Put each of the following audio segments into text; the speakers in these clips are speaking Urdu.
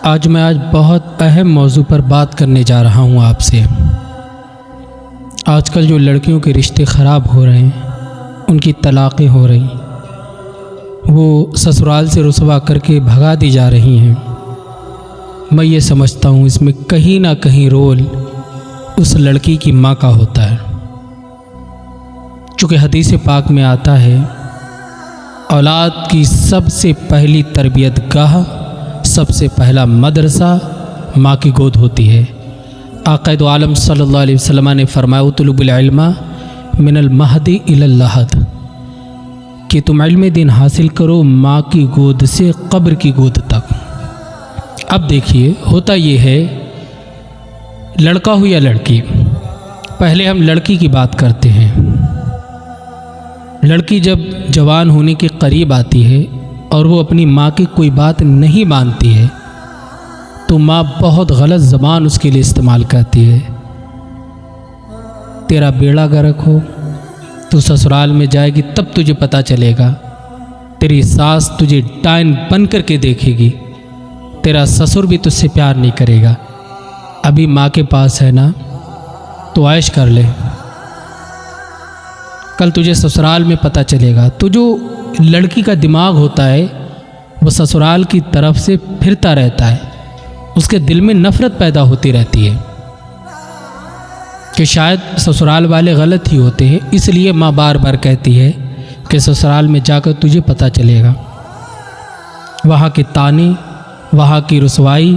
آج میں بہت اہم موضوع پر بات کرنے جا رہا ہوں آپ سے۔ آج کل جو لڑکیوں کے رشتے خراب ہو رہے ہیں، ان کی طلاقیں ہو رہی، وہ سسرال سے رسوا کر کے بھگا دی جا رہی ہیں۔ میں یہ سمجھتا ہوں اس میں کہیں نہ کہیں رول اس لڑکی کی ماں کا ہوتا ہے، چونکہ حدیث پاک میں آتا ہے اولاد کی سب سے پہلی تربیت گاہ، سب سے پہلا مدرسہ ماں کی گود ہوتی ہے۔ آقا دو عالم صلی اللہ علیہ وسلم نے فرمایا اطلبوا العلم من المہد الی اللحد، کہ تم علم دین حاصل کرو ماں کی گود سے قبر کی گود تک۔ اب دیکھیے ہوتا یہ ہے، لڑکا ہو یا لڑکی، پہلے ہم لڑکی کی بات کرتے ہیں۔ لڑکی جب جوان ہونے کے قریب آتی ہے اور وہ اپنی ماں کی کوئی بات نہیں مانتی ہے تو ماں بہت غلط زبان اس کے لیے استعمال کرتی ہے۔ تیرا بیڑا غرق ہو، تو سسرال میں جائے گی تب تجھے پتہ چلے گا، تیری ساس تجھے ڈائن بن کر کے دیکھے گی، تیرا سسر بھی تجھ سے پیار نہیں کرے گا، ابھی ماں کے پاس ہے نا تو عیش کر لے، کل تجھے سسرال میں پتہ چلے گا۔ تو جو لڑکی کا دماغ ہوتا ہے وہ سسرال کی طرف سے پھرتا رہتا ہے، اس کے دل میں نفرت پیدا ہوتی رہتی ہے کہ شاید سسرال والے غلط ہی ہوتے ہیں، اس لیے ماں بار بار کہتی ہے کہ سسرال میں جا کر تجھے پتہ چلے گا، وہاں کے طعنے، وہاں کی رسوائی،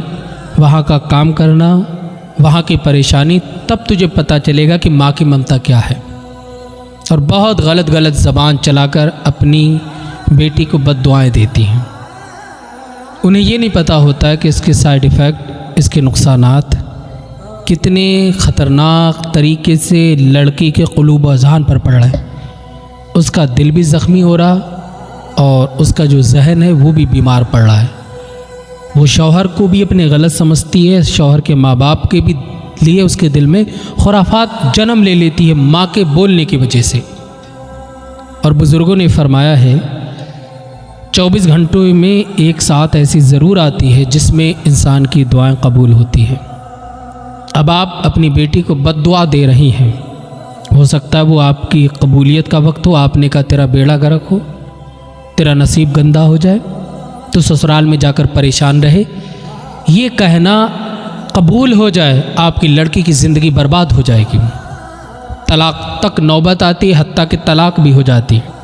وہاں کا کام کرنا، وہاں کی پریشانی، تب تجھے پتہ چلے گا کہ ماں کی ممتا کیا ہے۔ اور بہت غلط زبان چلا کر اپنی بیٹی کو بد دعائیں دیتی ہیں۔ انہیں یہ نہیں پتہ ہوتا ہے کہ اس کے سائیڈ ایفیکٹ، اس کے نقصانات کتنے خطرناک طریقے سے لڑکی کے قلوب و اذہان پر پڑ رہے ہیں۔ اس کا دل بھی زخمی ہو رہا اور اس کا جو ذہن ہے وہ بھی بیمار پڑ رہا ہے۔ وہ شوہر کو بھی اپنے غلط سمجھتی ہے، شوہر کے ماں باپ کے بھی لیے اس کے دل میں خرافات جنم لے لیتی ہے ماں کے بولنے کی وجہ سے۔ اور بزرگوں نے فرمایا ہے 24 گھنٹوں میں ایک ساتھ ایسی ضرور آتی ہے جس میں انسان کی دعائیں قبول ہوتی ہیں۔ اب آپ اپنی بیٹی کو بد دعا دے رہی ہیں، ہو سکتا ہے وہ آپ کی قبولیت کا وقت ہو، آپ نے کہا تیرا بیڑا غرق ہو، تیرا نصیب گندہ ہو جائے، تو سسرال میں جا کر پریشان رہے، یہ کہنا قبول ہو جائے، آپ کی لڑکی کی زندگی برباد ہو جائے گی، طلاق تک نوبت آتی ہے، حتیٰ کہ طلاق بھی ہو جاتی ہے۔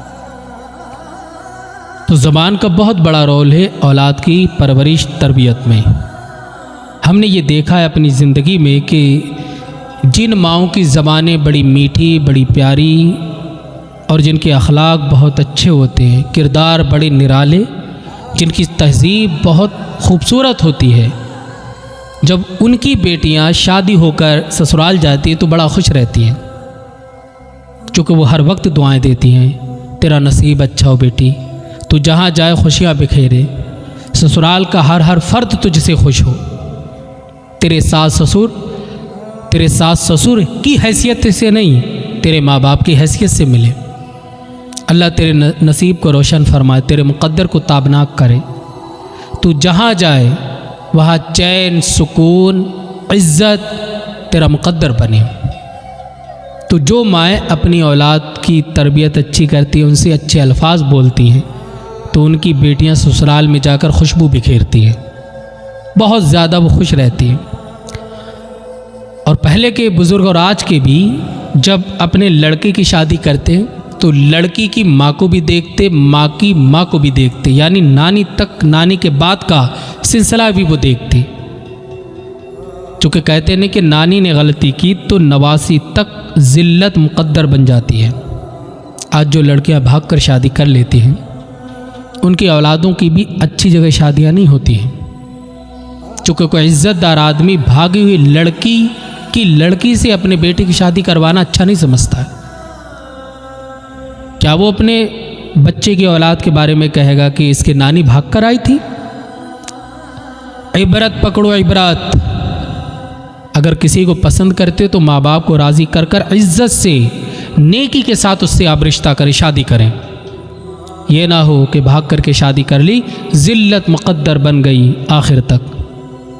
تو زبان کا بہت بڑا رول ہے اولاد کی پرورش تربیت میں۔ ہم نے یہ دیکھا ہے اپنی زندگی میں کہ جن ماؤں کی زبانیں بڑی میٹھی، بڑی پیاری اور جن کے اخلاق بہت اچھے ہوتے ہیں، کردار بڑے نرالے، جن کی تہذیب بہت خوبصورت ہوتی ہے، جب ان کی بیٹیاں شادی ہو کر سسرال جاتی ہیں تو بڑا خوش رہتی ہیں، چونکہ وہ ہر وقت دعائیں دیتی ہیں، تیرا نصیب اچھا ہو بیٹی، تو جہاں جائے خوشیاں بکھیرے، سسرال کا ہر فرد تجھ سے خوش ہو، تیرے ساس سسر کی حیثیت سے نہیں، تیرے ماں باپ کی حیثیت سے ملے، اللہ تیرے نصیب کو روشن فرمائے، تیرے مقدر کو تابناک کرے، تو جہاں جائے وہاں چین، سکون، عزت تیرا مقدر بنے۔ تو جو مائیں اپنی اولاد کی تربیت اچھی کرتی ہیں، ان سے اچھے الفاظ بولتی ہیں، تو ان کی بیٹیاں سسرال میں جا کر خوشبو بکھیرتی ہیں، بہت زیادہ وہ خوش رہتی ہیں۔ اور پہلے کے بزرگ اور آج کے بھی جب اپنے لڑکے کی شادی کرتے ہیں تو لڑکی کی ماں کو بھی دیکھتے، ماں کی ماں کو بھی دیکھتے، یعنی نانی تک، نانی کے بعد کا سلسلہ بھی وہ دیکھتے، چونکہ کہتے ہیں کہ نانی نے غلطی کی تو نواسی تک ذلت مقدر بن جاتی ہے۔ آج جو لڑکیاں بھاگ کر شادی کر لیتی ہیں ان کی اولادوں کی بھی اچھی جگہ شادیاں نہیں ہوتی ہیں، چونکہ کوئی عزت دار آدمی بھاگی ہوئی لڑکی سے اپنے بیٹے کی شادی کروانا اچھا نہیں سمجھتا ہے۔ کیا وہ اپنے بچے کی اولاد کے بارے میں کہے گا کہ اس کے نانی بھاگ کر آئی تھی؟ عبرت پکڑو، عبرت۔ اگر کسی کو پسند کرتے تو ماں باپ کو راضی کر کر عزت سے، نیکی کے ساتھ اس سے آپ رشتہ کریں، شادی کریں، یہ نہ ہو کہ بھاگ کر کے شادی کر لی، ذلت مقدر بن گئی آخر تک۔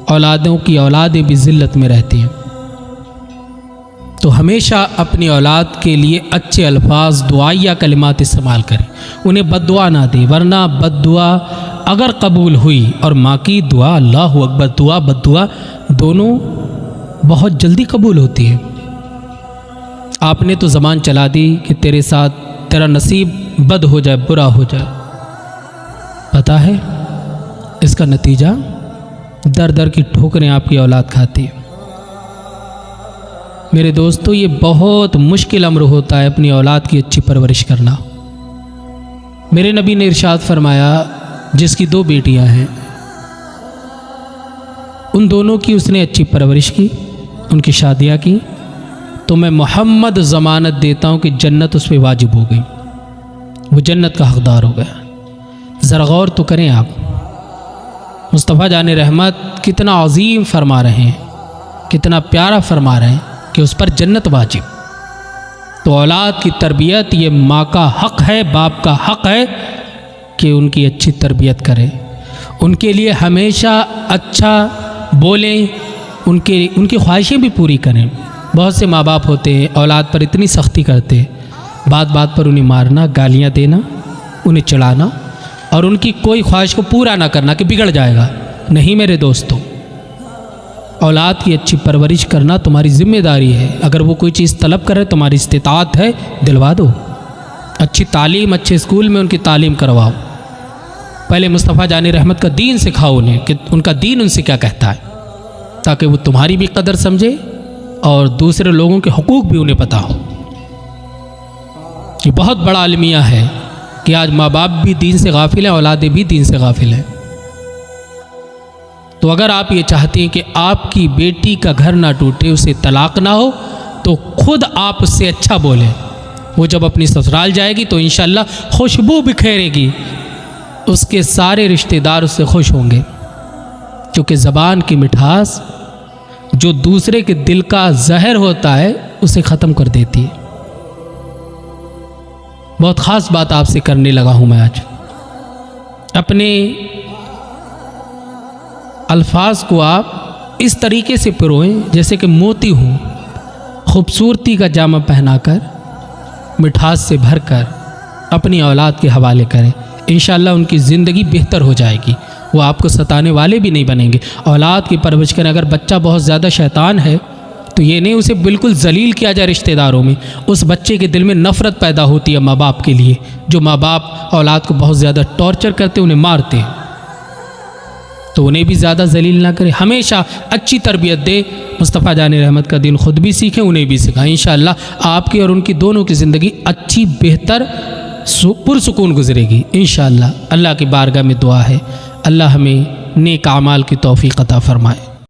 اولادوں کی اولادیں بھی ذلت میں رہتی ہیں۔ تو ہمیشہ اپنی اولاد کے لیے اچھے الفاظ، دعائیہ کلمات استعمال کریں، انہیں بد دعا نہ دیں، ورنہ بد دعا اگر قبول ہوئی اور ماں کی دعا، اللہ اکبر، دعا بد دعا دونوں بہت جلدی قبول ہوتی ہے۔ آپ نے تو زبان چلا دی کہ تیرے ساتھ تیرا نصیب بد ہو جائے، برا ہو جائے، پتہ ہے اس کا نتیجہ در در کی ٹھوکریں آپ کی اولاد کھاتی ہے۔ میرے دوستو، یہ بہت مشکل امر ہوتا ہے اپنی اولاد کی اچھی پرورش کرنا۔ میرے نبی نے ارشاد فرمایا، جس کی 2 بیٹیاں ہیں ان دونوں کی اس نے اچھی پرورش کی، ان کی شادیاں کی، تو میں محمد ضمانت دیتا ہوں کہ جنت اس پہ واجب ہو گئی، وہ جنت کا حقدار ہو گیا۔ ذرا غور تو کریں آپ، مصطفیٰ جان رحمت کتنا عظیم فرما رہے ہیں، کتنا پیارا فرما رہے ہیں کہ اس پر جنت واجب۔ تو اولاد کی تربیت یہ ماں کا حق ہے، باپ کا حق ہے کہ ان کی اچھی تربیت کرے، ان کے لیے ہمیشہ اچھا بولیں، ان کی خواہشیں بھی پوری کریں۔ بہت سے ماں باپ ہوتے ہیں اولاد پر اتنی سختی کرتے، بات بات پر انہیں مارنا، گالیاں دینا، انہیں چڑھانا، اور ان کی کوئی خواہش کو پورا نہ کرنا کہ بگڑ جائے گا۔ نہیں میرے دوستو، اولاد کی اچھی پرورش کرنا تمہاری ذمہ داری ہے۔ اگر وہ کوئی چیز طلب کرے، تمہاری استطاعت ہے، دلوا دو۔ اچھی تعلیم، اچھے اسکول میں ان کی تعلیم کرواؤ۔ پہلے مصطفیٰ جان رحمت کا دین سکھاؤ انہیں کہ ان کا دین ان سے کیا کہتا ہے، تاکہ وہ تمہاری بھی قدر سمجھے اور دوسرے لوگوں کے حقوق بھی انہیں پتہ ہو۔ یہ بہت بڑا المیہ ہے کہ آج ماں باپ بھی دین سے غافل ہیں، اولادیں بھی دین سے غافل ہیں۔ تو اگر آپ یہ چاہتے ہیں کہ آپ کی بیٹی کا گھر نہ ٹوٹے، اسے طلاق نہ ہو، تو خود آپ اس سے اچھا بولیں۔ وہ جب اپنی سسرال جائے گی تو انشاءاللہ خوشبو بکھیرے گی، اس کے سارے رشتہ دار اس سے خوش ہوں گے، کیونکہ زبان کی مٹھاس جو دوسرے کے دل کا زہر ہوتا ہے اسے ختم کر دیتی ہے۔ بہت خاص بات آپ سے کرنے لگا ہوں میں آج۔ اپنے الفاظ کو آپ اس طریقے سے پروئیں جیسے کہ موتی ہوں، خوبصورتی کا جامہ پہنا کر، مٹھاس سے بھر کر اپنی اولاد کے حوالے کریں۔ انشاءاللہ ان کی زندگی بہتر ہو جائے گی، وہ آپ کو ستانے والے بھی نہیں بنیں گے۔ اولاد کی پرورش کریں۔ اگر بچہ بہت زیادہ شیطان ہے تو یہ نہیں اسے بالکل ذلیل کیا جائے رشتہ داروں میں، اس بچے کے دل میں نفرت پیدا ہوتی ہے ماں باپ کے لیے، جو ماں باپ اولاد کو بہت زیادہ ٹارچر کرتے، انہیں مارتے ہیں، تو انہیں بھی زیادہ ذلیل نہ کرے، ہمیشہ اچھی تربیت دے۔ مصطفیٰ جان رحمت کا دین خود بھی سیکھیں، انہیں بھی سکھائیں۔ انشاءاللہ آپ کی اور ان کی دونوں کی زندگی اچھی، بہتر، پرسکون گزرے گی انشاءاللہ۔ اللہ کی بارگاہ میں دعا ہے اللہ ہمیں نیک اعمال کی توفیق عطا فرمائے۔